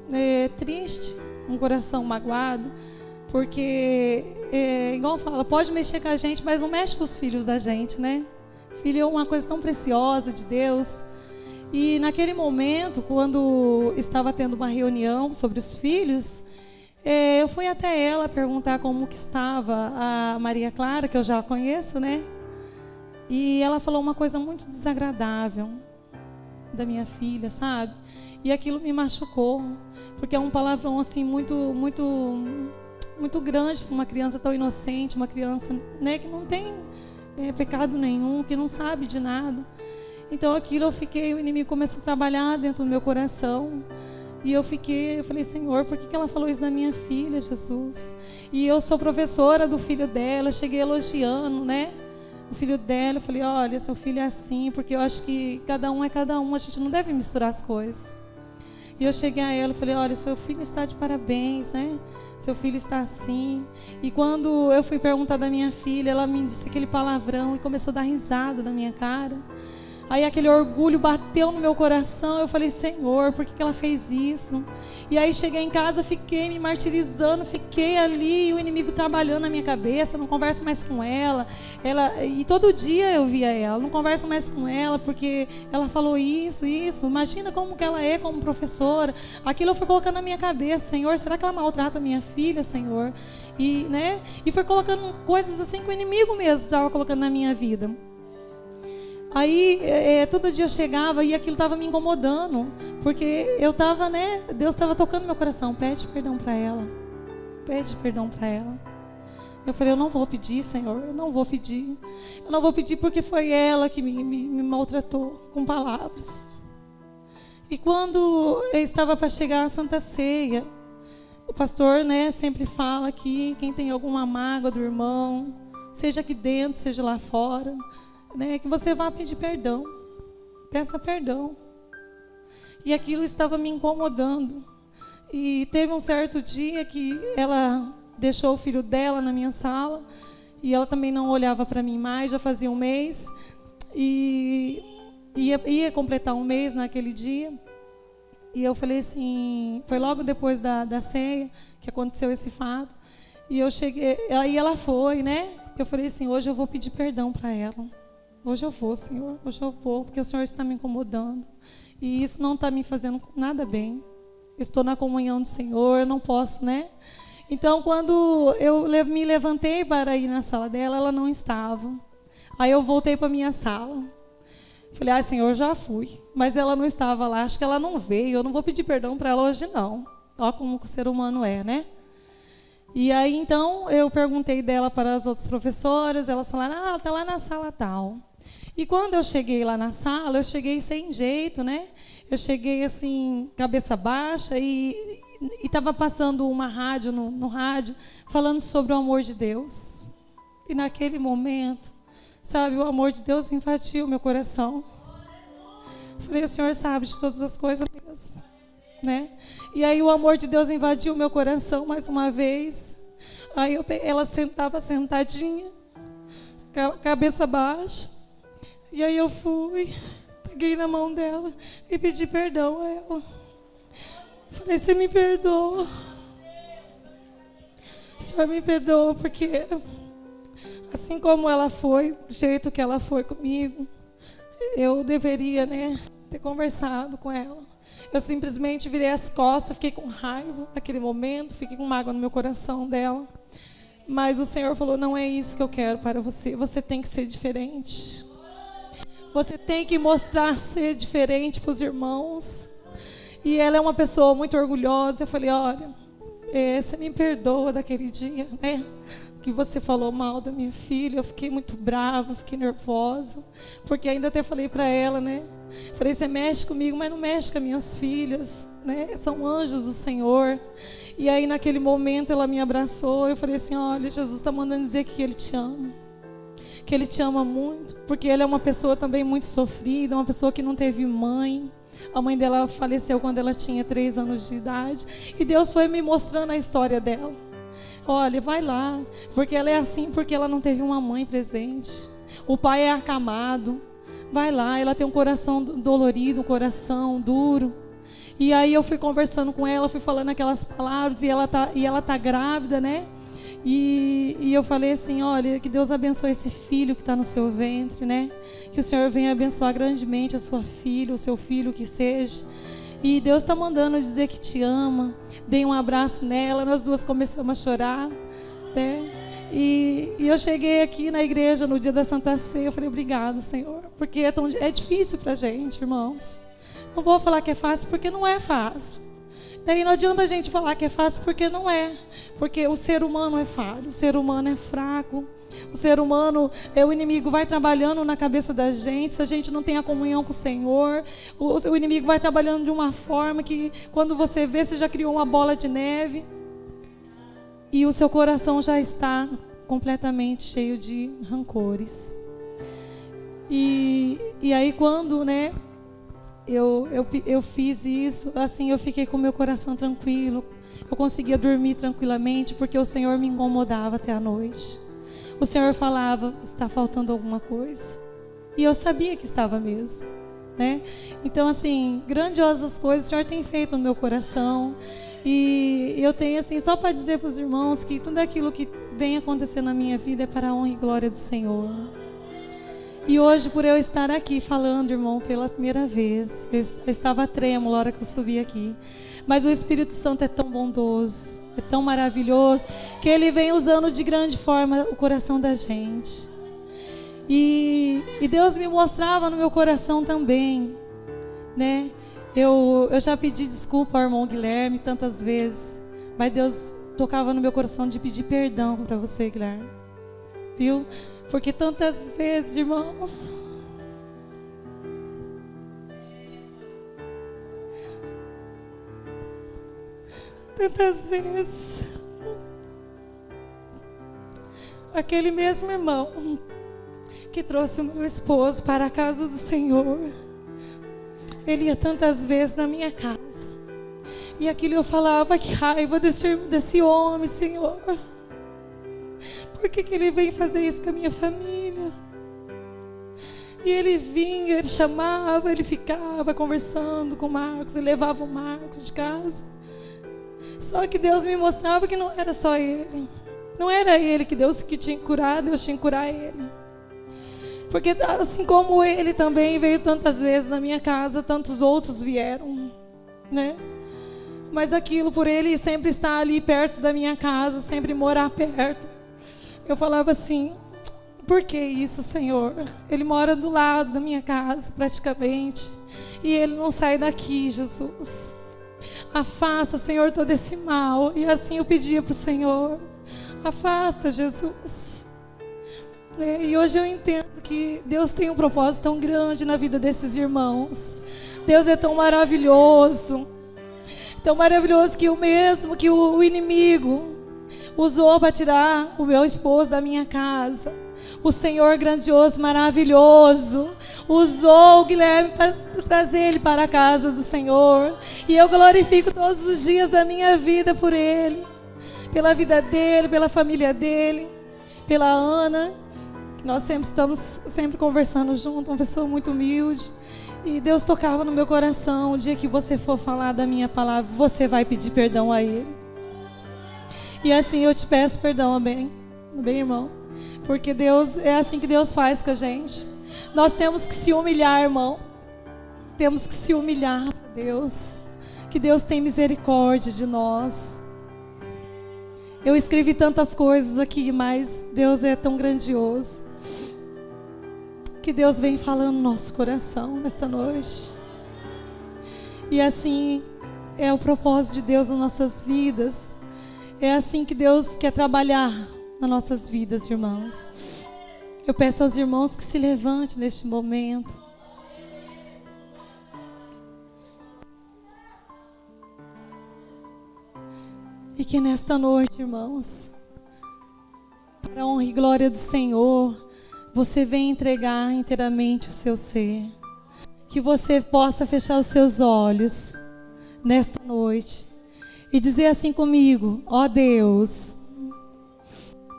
triste, um coração magoado, porque, igual fala, pode mexer com a gente, mas não mexe com os filhos da gente, né? Filho é uma coisa tão preciosa de Deus. E naquele momento, quando estava tendo uma reunião sobre os filhos, eu fui até ela perguntar como que estava a Maria Clara, que eu já conheço, né? E ela falou uma coisa muito desagradável da minha filha, sabe? E aquilo me machucou, porque é um palavrão assim muito, muito, muito grande para uma criança tão inocente, uma criança, né, que não tem pecado nenhum, que não sabe de nada. Então aquilo o inimigo começou a trabalhar dentro do meu coração. E eu falei, Senhor, por que ela falou isso da minha filha, Jesus? E eu sou professora do filho dela, cheguei elogiando, né? O filho dela, eu falei, olha, seu filho é assim, porque eu acho que cada um é cada um, a gente não deve misturar as coisas. E eu cheguei a ela e falei, olha, seu filho está de parabéns, né? Seu filho está assim. E quando eu fui perguntar da minha filha, ela me disse aquele palavrão e começou a dar risada na minha cara. Aí aquele orgulho bateu no meu coração. Eu falei, Senhor, por que ela fez isso? E aí cheguei em casa, fiquei me martirizando, fiquei ali, o inimigo trabalhando na minha cabeça. Eu não converso mais com ela. E todo dia eu via ela, não converso mais com ela porque ela falou isso. Imagina como que ela é como professora. Aquilo eu fui colocando na minha cabeça, Senhor, será que ela maltrata minha filha, Senhor? E foi colocando coisas assim que o inimigo mesmo estava colocando na minha vida. Aí, todo dia eu chegava e aquilo estava me incomodando, porque eu estava, Deus estava tocando meu coração, pede perdão para ela, pede perdão para ela. Eu falei, eu não vou pedir, Senhor, eu não vou pedir porque foi ela que me maltratou com palavras. E quando eu estava para chegar à Santa Ceia, o pastor, sempre fala que quem tem alguma mágoa do irmão, seja aqui dentro, seja lá fora, que você vá pedir perdão, peça perdão. E aquilo estava me incomodando. E teve um certo dia que ela deixou o filho dela na minha sala e ela também não olhava para mim mais, já fazia um mês e ia completar um mês naquele dia. E eu falei assim, foi logo depois da ceia que aconteceu esse fato. E eu cheguei, aí ela foi, eu falei assim, hoje eu vou pedir perdão para ela. Hoje eu vou, Senhor, hoje eu vou, porque o Senhor está me incomodando. E isso não está me fazendo nada bem. Eu estou na comunhão do Senhor, eu não posso, Então, quando eu me levantei para ir na sala dela, ela não estava. Aí eu voltei para a minha sala. Falei, Senhor, já fui. Mas ela não estava lá, acho que ela não veio. Eu não vou pedir perdão para ela hoje, não. Olha como o ser humano é, E aí, então, eu perguntei dela para as outras professoras. Elas falaram, ela está lá na sala tal. E quando eu cheguei lá na sala, eu cheguei sem jeito, Eu cheguei assim, cabeça baixa e estava passando uma rádio no rádio, falando sobre o amor de Deus. E naquele momento, o amor de Deus invadiu o meu coração. Falei, o Senhor sabe de todas as coisas mesmo, E aí o amor de Deus invadiu o meu coração mais uma vez. Aí ela estava sentadinha, cabeça baixa. E aí eu fui, peguei na mão dela e pedi perdão a ela. Falei, você me perdoa. O Senhor me perdoa porque assim como ela foi, do jeito que ela foi comigo, eu deveria, ter conversado com ela. Eu simplesmente virei as costas, fiquei com raiva naquele momento, fiquei com mágoa no meu coração dela. Mas o Senhor falou, não é isso que eu quero para você. Você tem que ser diferente. Você tem que mostrar ser diferente para os irmãos. E ela é uma pessoa muito orgulhosa. Eu falei, olha, você me perdoa daquele dia, que você falou mal da minha filha. Eu fiquei muito brava, fiquei nervosa. Porque ainda até falei para ela, Falei, você mexe comigo, mas não mexe com as minhas filhas, São anjos do Senhor. E aí naquele momento ela me abraçou. Eu falei assim, olha, Jesus está mandando dizer que Ele te ama. Que Ele te ama muito, porque Ele é uma pessoa também muito sofrida, uma pessoa que não teve mãe. A mãe dela faleceu quando ela tinha 3 anos de idade. E Deus foi me mostrando a história dela. Olha, vai lá, porque ela é assim porque ela não teve uma mãe presente. O pai é acamado. Vai lá, ela tem um coração dolorido, um coração duro. E aí eu fui conversando com ela, fui falando aquelas palavras, e ela tá grávida, E eu falei assim, olha, que Deus abençoe esse filho que está no seu ventre, Que o Senhor venha abençoar grandemente a sua filha, o seu filho que seja. E Deus está mandando dizer que te ama. Dei um abraço nela, nós duas começamos a chorar, E eu cheguei aqui na igreja no dia da Santa Ceia, eu falei, obrigado, Senhor, porque é difícil para a gente, irmãos. Não vou falar que é fácil, porque não é fácil. Daí não adianta a gente falar que é fácil, porque não é. Porque o ser humano é falho, o ser humano é fraco. O ser humano, o inimigo vai trabalhando na cabeça da gente. Se a gente não tem a comunhão com o Senhor, o inimigo vai trabalhando de uma forma que, quando você vê, você já criou uma bola de neve. E o seu coração já está completamente cheio de rancores. E aí quando, né, eu fiz isso, assim, eu fiquei com o meu coração tranquilo. Eu conseguia dormir tranquilamente, porque o Senhor me incomodava até a noite. O Senhor falava, está faltando alguma coisa. E eu sabia que estava mesmo, né? Então, assim, grandiosas coisas o Senhor tem feito no meu coração. E eu tenho, assim, só para dizer para os irmãos que tudo aquilo que vem acontecer na minha vida é para a honra e glória do Senhor. E hoje, por eu estar aqui falando, irmão, pela primeira vez, eu estava trêmula na hora que eu subi aqui. Mas o Espírito Santo é tão bondoso, é tão maravilhoso, que Ele vem usando de grande forma o coração da gente. E Deus me mostrava no meu coração também, né? Eu já pedi desculpa ao irmão Guilherme tantas vezes, mas Deus tocava no meu coração de pedir perdão para você, Guilherme. Viu? Porque tantas vezes, irmãos, tantas vezes, aquele mesmo irmão que trouxe o meu esposo para a casa do Senhor, ele ia tantas vezes na minha casa, e aquilo eu falava, que raiva desse homem, Senhor. Por que ele vem fazer isso com a minha família? E ele vinha, ele chamava, ele ficava conversando com o Marcos, ele levava o Marcos de casa. Só que Deus me mostrava que não era só ele. Não era ele que Deus que tinha que curar, Deus tinha que curar ele. Porque assim como ele também veio tantas vezes na minha casa, tantos outros vieram, né? Mas aquilo, por ele sempre estar ali perto da minha casa, sempre morar perto, eu falava assim, por que isso, Senhor? Ele mora do lado da minha casa, praticamente, e ele não sai daqui, Jesus. Afasta, Senhor, todo esse mal. E assim eu pedia para o Senhor, afasta, Jesus. E hoje eu entendo que Deus tem um propósito tão grande na vida desses irmãos. Deus é tão maravilhoso que o mesmo que o inimigo usou para tirar o meu esposo da minha casa, o Senhor grandioso, maravilhoso, usou o Guilherme para trazer ele para a casa do Senhor. E eu glorifico todos os dias da minha vida por ele, pela vida dele, pela família dele, pela Ana, que nós sempre estamos conversando junto, uma pessoa muito humilde. E Deus tocava no meu coração, o dia que você for falar da minha palavra, você vai pedir perdão a ele. E assim eu te peço perdão, amém? Amém, irmão? Porque Deus, é assim que Deus faz com a gente. Nós temos que se humilhar, irmão. Temos que se humilhar para Deus. Que Deus tem misericórdia de nós. Eu escrevi tantas coisas aqui, mas Deus é tão grandioso. Que Deus vem falando no nosso coração nessa noite. E assim é o propósito de Deus nas nossas vidas. É assim que Deus quer trabalhar nas nossas vidas, irmãos. Eu peço aos irmãos que se levantem neste momento. E que nesta noite, irmãos, para a honra e glória do Senhor, você venha entregar inteiramente o seu ser. Que você possa fechar os seus olhos nesta noite e dizer assim comigo: ó Deus,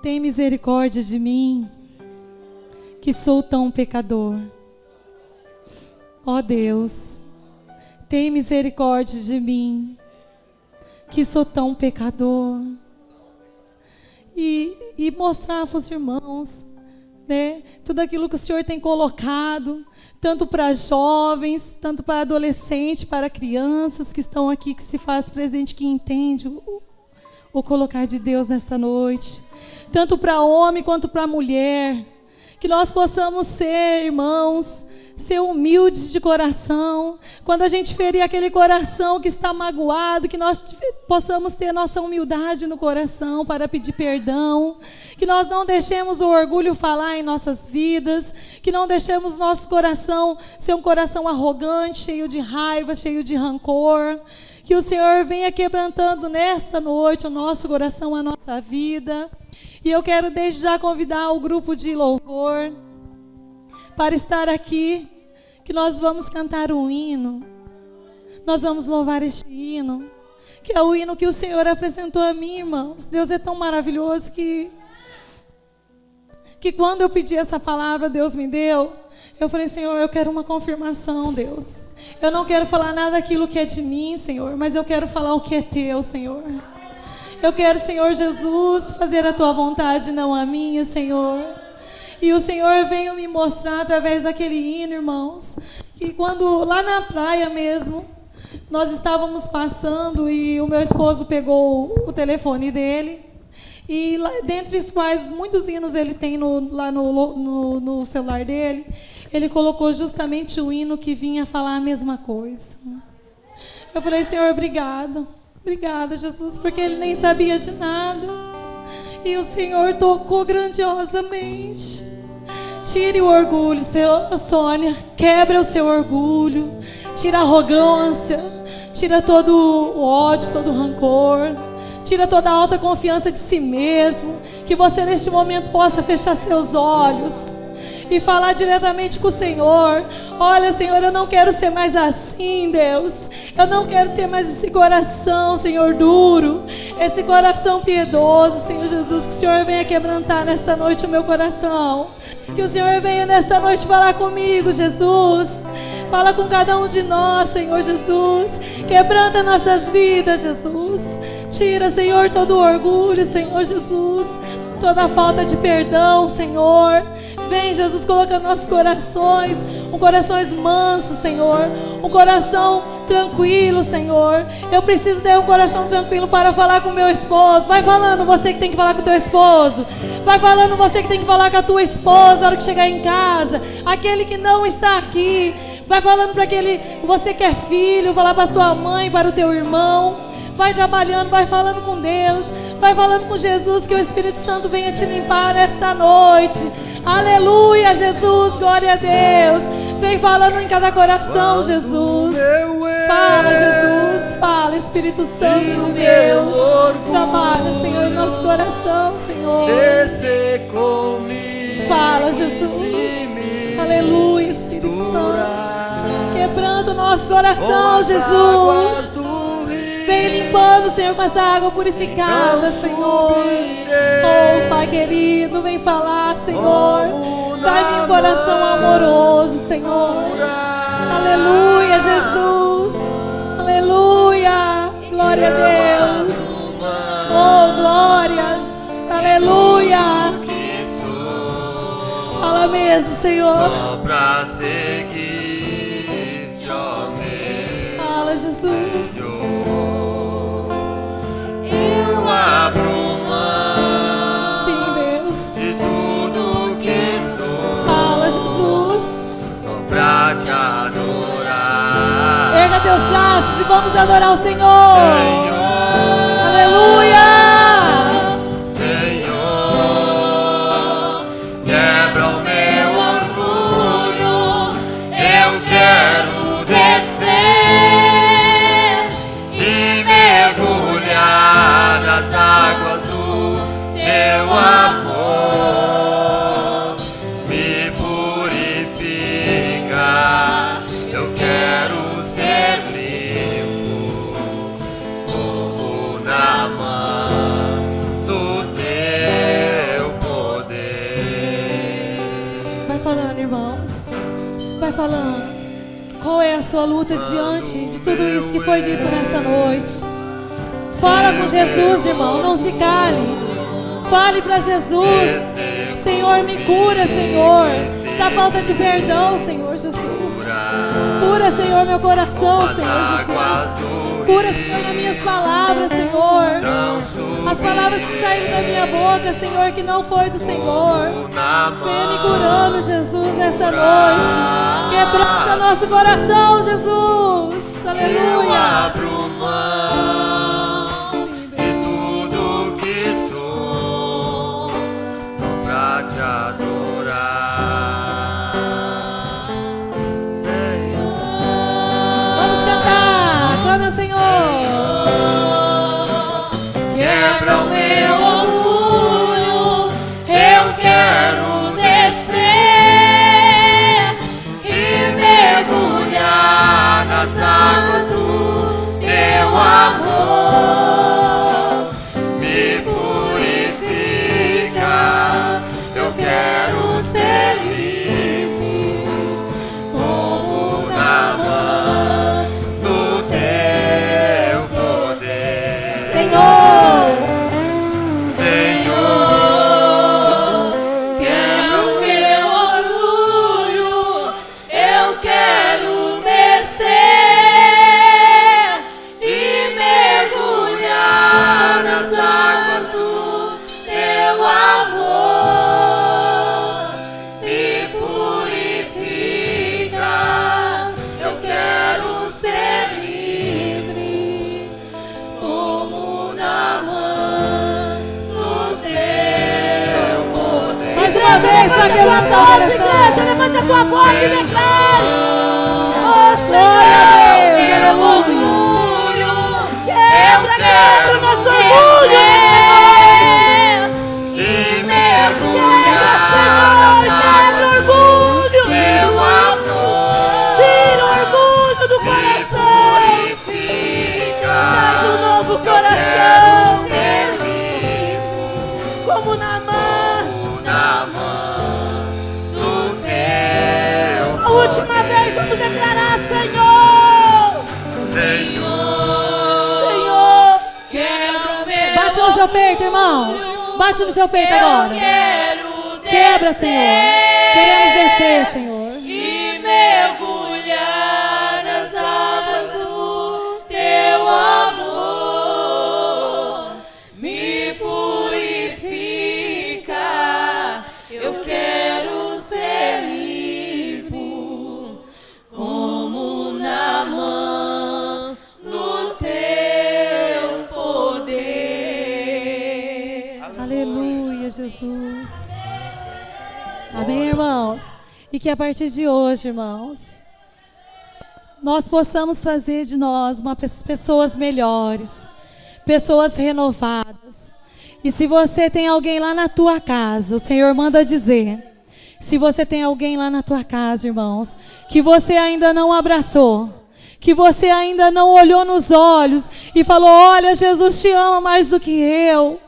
tem misericórdia de mim, que sou tão pecador. Ó Deus, tem misericórdia de mim, que sou tão pecador. E mostrar para os irmãos, né, tudo aquilo que o Senhor tem colocado, tanto para jovens, tanto para adolescentes, para crianças que estão aqui, que se faz presente, que entende o colocar de Deus nessa noite, tanto para homem quanto para mulher, que nós possamos ser, irmãos, ser humildes de coração. Quando a gente ferir aquele coração que está magoado, que nós possamos ter nossa humildade no coração para pedir perdão, que nós não deixemos o orgulho falar em nossas vidas, que não deixemos nosso coração ser um coração arrogante, cheio de raiva, cheio de rancor. Que o Senhor venha quebrantando nesta noite o nosso coração, a nossa vida. E eu quero desde já convidar o grupo de louvor para estar aqui, que nós vamos cantar um hino. Nós vamos louvar este hino, que é o hino que o Senhor apresentou a mim, irmãos. Deus é tão maravilhoso que quando eu pedi essa palavra, Deus me deu. Eu falei, Senhor, eu quero uma confirmação, Deus. Eu não quero falar nada daquilo que é de mim, Senhor, mas eu quero falar o que é teu, Senhor. Eu quero, Senhor Jesus, fazer a tua vontade, não a minha, Senhor. E o Senhor veio me mostrar através daquele hino, irmãos, que quando lá na praia mesmo, nós estávamos passando e o meu esposo pegou o telefone dele, e lá, dentre os quais muitos hinos ele tem lá no celular dele, ele colocou justamente o hino que vinha falar a mesma coisa. Eu falei, Senhor, obrigada, Jesus, porque ele nem sabia de nada. E o Senhor tocou grandiosamente. Tire o orgulho, Sônia, quebra o seu orgulho, tira a arrogância, tira todo o ódio, todo o rancor, tira toda a alta confiança de si mesmo, que você neste momento possa fechar seus olhos e falar diretamente com o Senhor. Olha, Senhor, eu não quero ser mais assim, Deus. Eu não quero ter mais esse coração, Senhor, duro, esse coração piedoso, Senhor Jesus. Que o Senhor venha quebrantar nesta noite o meu coração. Que o Senhor venha nesta noite falar comigo, Jesus. Fala com cada um de nós, Senhor Jesus. Quebranta nossas vidas, Jesus. Tira, Senhor, todo o orgulho, Senhor Jesus. Toda a falta de perdão, Senhor. Vem, Jesus, coloca nossos corações, corações mansos, Senhor, um coração tranquilo, Senhor. Eu preciso ter um coração tranquilo para falar com meu esposo. Vai falando, você que tem que falar com o teu esposo. Vai falando, você que tem que falar com a tua esposa na hora que chegar em casa. Aquele que não está aqui, vai falando para aquele, você que é filho, falar para a tua mãe, para o teu irmão. Vai trabalhando, vai falando com Deus, vai falando com Jesus, que o Espírito Santo venha te limpar esta noite. Aleluia, Jesus, glória a Deus. Vem falando em cada coração, Jesus. Fala, Jesus, fala, Espírito Santo de Deus. Trabalha, Senhor, em nosso coração, Senhor. Fala, Jesus. Aleluia, Espírito Santo. Quebrando o nosso coração, Jesus. Vem limpando, Senhor, com essa água purificada, Senhor. Oh, Pai querido, vem falar, Senhor. Dá-me um coração amoroso, Senhor. Aleluia, Jesus. Aleluia. Glória a Deus. Oh, glórias. Aleluia. Fala mesmo, Senhor. Só pra seguir, fala, Jesus. Eu abro mão, sim, Deus, de tudo que sou. Fala, Jesus. Só pra te adorar. Erga teus braços e vamos adorar o Senhor. Senhor. Aleluia. Senhor, quebra o meu orgulho. Eu quero descer e mergulhar nas águas do teu amor. Me purifica, eu quero ser limpo, como na mão do teu poder. Vai falando, irmãos. Vai falando. Qual é a sua luta diante de tudo isso que foi dito nessa noite? Fala com Jesus, irmão. Não se cale. Fale para Jesus. Senhor, me cura, Senhor. da falta de perdão, Senhor Jesus. Cura, Senhor, meu coração, Senhor Jesus. Cura, Senhor, nas minhas palavras, Senhor. As palavras que saíram da minha boca, Senhor, que não foi do Senhor. Venha me curando, Jesus, nessa noite. Quebranta nosso coração, Jesus. Aleluia. Eu abro mão de tudo que sou pra te adorar, Senhor. Vamos cantar. Clama ao Senhor. Quebra o meu orgulho, eu quero descer e mergulhar nas águas do teu amor. Me purifica, eu quero ser limpo, como na mão do teu poder. Senhor. Para que ela está igreja, levante a tua voz e declare. Oh, Senhor, Orgulho, quebra o nosso orgulho, e mergulhar quebra o orgulho, teu amor. tira o orgulho do coração, Traz um novo coração, como na mão. Última vez, vamos declarar, Senhor. Senhor, quebra o meu. Bate no seu peito, irmãos. Bate no seu peito agora. Quebra, Senhor. Queremos descer, Senhor. E mergulhar nas águas do teu amor. Me purifica, eu quero ser limpo, como na mão do teu poder. Aleluia, Jesus. Amém, irmãos? E que a partir de hoje, irmãos, nós possamos fazer de nós pessoas melhores, pessoas renovadas. E se você tem alguém lá na tua casa, o Senhor manda dizer, se você tem alguém lá na tua casa, irmãos, que você ainda não abraçou, que você ainda não olhou nos olhos e falou, olha, Jesus te ama mais do que eu.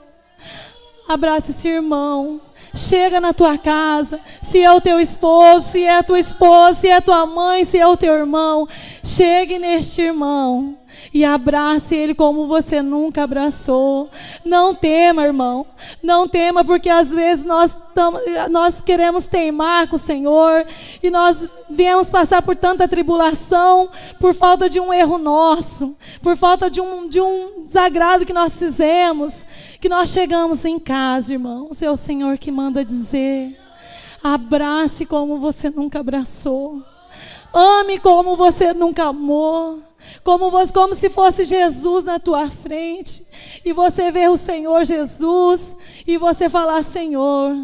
Abraça esse irmão. Chega na tua casa, se é o teu esposo, se é a tua esposa, se é a tua mãe, se é o teu irmão, chegue neste irmão e abrace ele como você nunca abraçou. Não tema, irmão, não tema, porque às vezes nós queremos teimar com o Senhor e nós viemos passar por tanta tribulação por falta de um erro nosso, por falta de um desagrado que nós fizemos, que nós chegamos em casa, irmãos. É o Senhor que manda dizer, abrace como você nunca abraçou, ame como você nunca amou, como se fosse Jesus na tua frente, e você ver o Senhor Jesus, e você falar Senhor,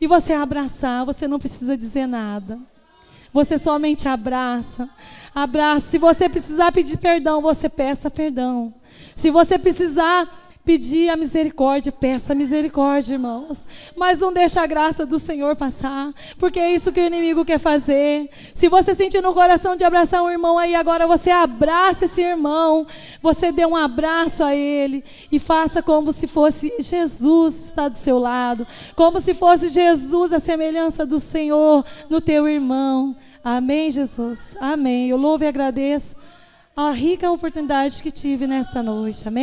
e você abraçar, você não precisa dizer nada, você somente abraça, se você precisar pedir perdão, você peça perdão, se você precisar pedir a misericórdia, peça a misericórdia, irmãos. Mas não deixa a graça do Senhor passar, porque é isso que o inimigo quer fazer. Se você sentir no coração de abraçar um irmão aí, agora você abraça esse irmão, você dê um abraço a ele e faça como se fosse Jesus está do seu lado, como se fosse Jesus a semelhança do Senhor no teu irmão. Amém, Jesus? Amém. Eu louvo e agradeço a rica oportunidade que tive nesta noite. Amém.